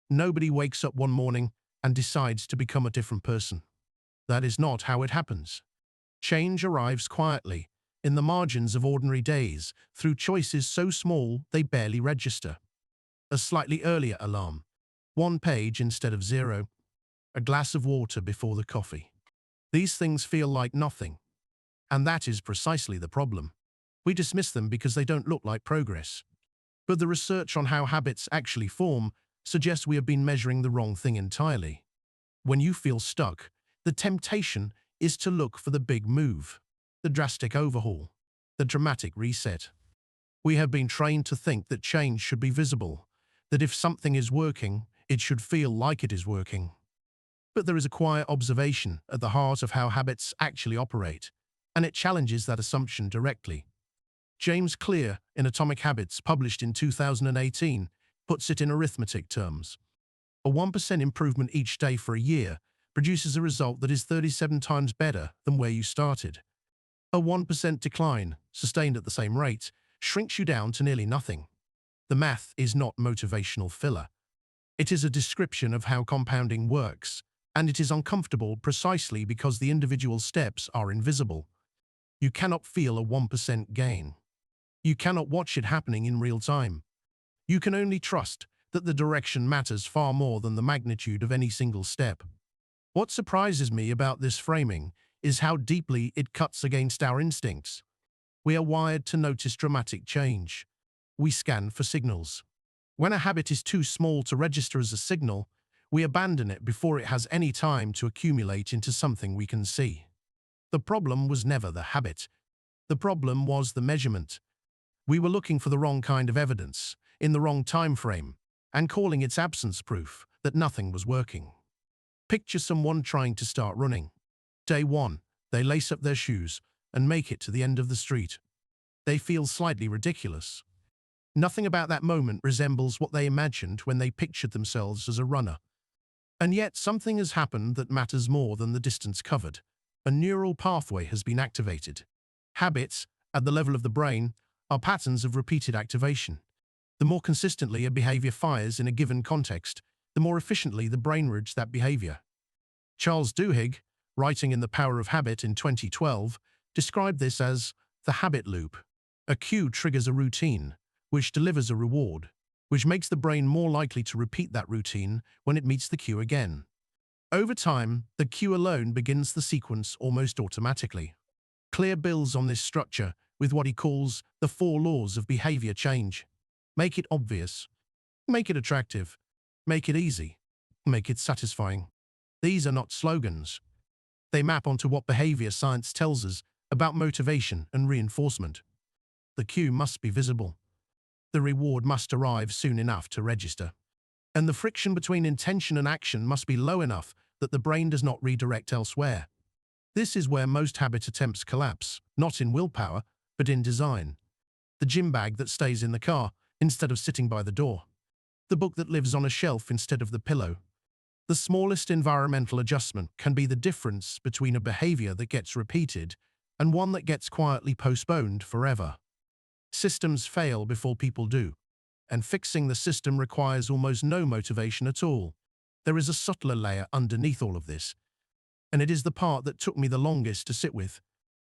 Nobody wakes up one morning and decides to become a different person. That is not how it happens. Change arrives quietly, in the margins of ordinary days, through choices so small they barely register. A slightly earlier alarm, one page instead of zero, a glass of water before the coffee. These things feel like nothing, and that is precisely the problem. We dismiss them because they don't look like progress. But the research on how habits actually form suggests we have been measuring the wrong thing entirely. When you feel stuck, the temptation is to look for the big move, the drastic overhaul, the dramatic reset. We have been trained to think that change should be visible, that if something is working, it should feel like it is working. But there is a quiet observation at the heart of how habits actually operate, and it challenges that assumption directly. James Clear, in Atomic Habits, published in 2018, puts it in arithmetic terms. A 1% improvement each day for a year produces a result that is 37 times better than where you started. A 1% decline, sustained at the same rate, shrinks you down to nearly nothing. The math is not motivational filler. It is a description of how compounding works, and it is uncomfortable precisely because the individual steps are invisible. You cannot feel a 1% gain. You cannot watch it happening in real time. You can only trust that the direction matters far more than the magnitude of any single step. What surprises me about this framing is how deeply it cuts against our instincts. We are wired to notice dramatic change. We scan for signals. When a habit is too small to register as a signal, we abandon it before it has any time to accumulate into something we can see. The problem was never the habit. The problem was the measurement. We were looking for the wrong kind of evidence, in the wrong time frame, and calling its absence proof that nothing was working. Picture someone trying to start running. Day 1, they lace up their shoes and make it to the end of the street. They feel slightly ridiculous. Nothing about that moment resembles what they imagined when they pictured themselves as a runner. And yet something has happened that matters more than the distance covered. A neural pathway has been activated. Habits, at the level of the brain, are patterns of repeated activation. The more consistently a behavior fires in a given context, the more efficiently the brain routes that behavior. Charles Duhigg, writing in The Power of Habit in 2012, described this as the habit loop. A cue triggers a routine, which delivers a reward, which makes the brain more likely to repeat that routine when it meets the cue again. Over time, the cue alone begins the sequence almost automatically. Clear builds on this structure with what he calls the 4 laws of behavior change. Make it obvious. Make it attractive. Make it easy. Make it satisfying. These are not slogans. They map onto what behavior science tells us about motivation and reinforcement. The cue must be visible. The reward must arrive soon enough to register. And the friction between intention and action must be low enough that the brain does not redirect elsewhere. This is where most habit attempts collapse, not in willpower, but in design. The gym bag that stays in the car instead of sitting by the door. The book that lives on a shelf instead of the pillow. The smallest environmental adjustment can be the difference between a behavior that gets repeated and one that gets quietly postponed forever. Systems fail before people do, and fixing the system requires almost no motivation at all. There is a subtler layer underneath all of this, and it is the part that took me the longest to sit with.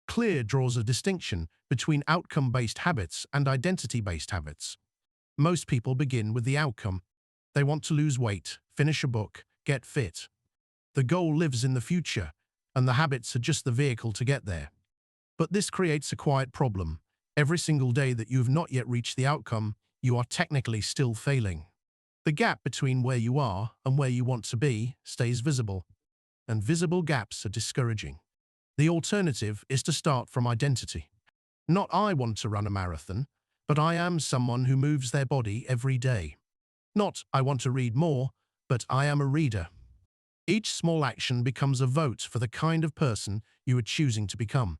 Clear draws a distinction between outcome-based habits and identity-based habits. Most people begin with the outcome. They want to lose weight, finish a book, get fit. The goal lives in the future, and the habits are just the vehicle to get there. But this creates a quiet problem. Every single day that you have not yet reached the outcome, you are technically still failing. The gap between where you are and where you want to be stays visible, and visible gaps are discouraging. The alternative is to start from identity. Not I want to run a marathon, but I am someone who moves their body every day. Not I want to read more, but I am a reader. Each small action becomes a vote for the kind of person you are choosing to become.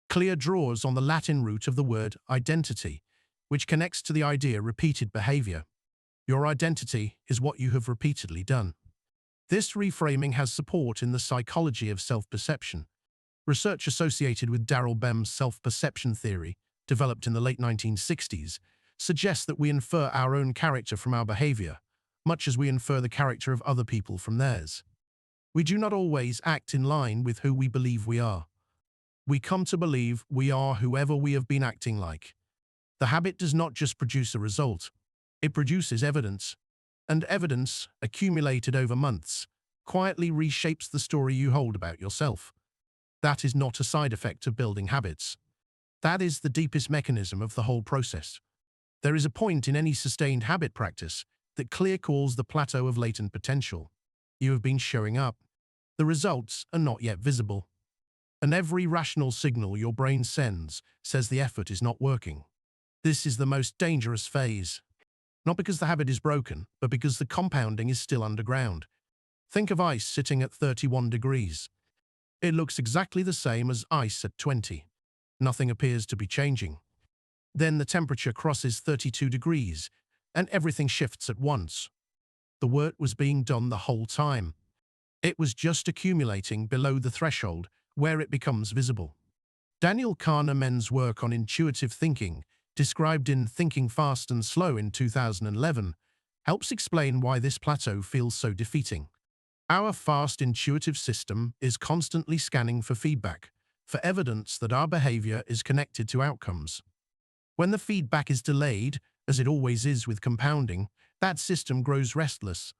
Clear draws on the Latin root of the word identity, which connects to the idea repeated behavior. Your identity is what you have repeatedly done. This reframing has support in the psychology of self-perception. Research associated with Daryl Bem's self-perception theory, developed in the late 1960s, suggests that we infer our own character from our behavior, much as we infer the character of other people from theirs. We do not always act in line with who we believe we are. We come to believe we are whoever we have been acting like. The habit does not just produce a result, it produces evidence, and evidence, accumulated over months, quietly reshapes the story you hold about yourself. That is not a side effect of building habits. That is the deepest mechanism of the whole process. There is a point in any sustained habit practice that clear calls the plateau of latent potential. You have been showing up. The results are not yet visible. And every rational signal your brain sends says the effort is not working. This is the most dangerous phase. Not because the habit is broken, but because the compounding is still underground. Think of ice sitting at 31 degrees. It looks exactly the same as ice at 20. Nothing appears to be changing. Then the temperature crosses 32 degrees, and everything shifts at once. The work was being done the whole time. It was just accumulating below the threshold where it becomes visible. Daniel Kahneman's work on intuitive thinking, described in Thinking Fast and Slow in 2011, helps explain why this plateau feels so defeating. Our fast intuitive system is constantly scanning for feedback, for evidence that our behavior is connected to outcomes. When the feedback is delayed, as it always is with compounding, that system grows restless.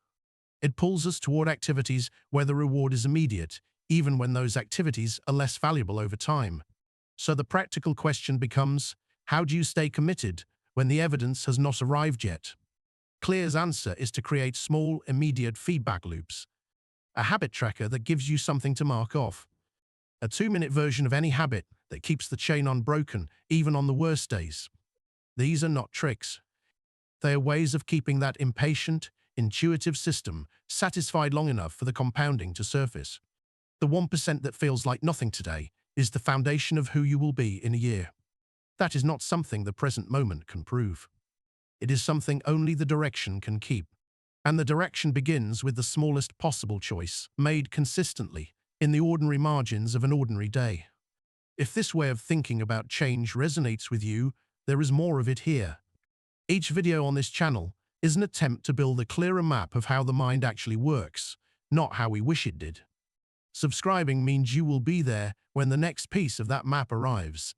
It pulls us toward activities where the reward is immediate, even when those activities are less valuable over time. So the practical question becomes, how do you stay committed when the evidence has not arrived yet? Clear's answer is to create small, immediate feedback loops. A habit tracker that gives you something to mark off. A 2-minute version of any habit that keeps the chain unbroken, even on the worst days. These are not tricks. They are ways of keeping that impatient, intuitive system satisfied long enough for the compounding to surface. The 1% that feels like nothing today is the foundation of who you will be in a year. That is not something the present moment can prove. It is something only the direction can keep. And the direction begins with the smallest possible choice, made consistently, in the ordinary margins of an ordinary day. If this way of thinking about change resonates with you, there is more of it here. Each video on this channel is an attempt to build a clearer map of how the mind actually works, not how we wish it did. Subscribing means you will be there when the next piece of that map arrives.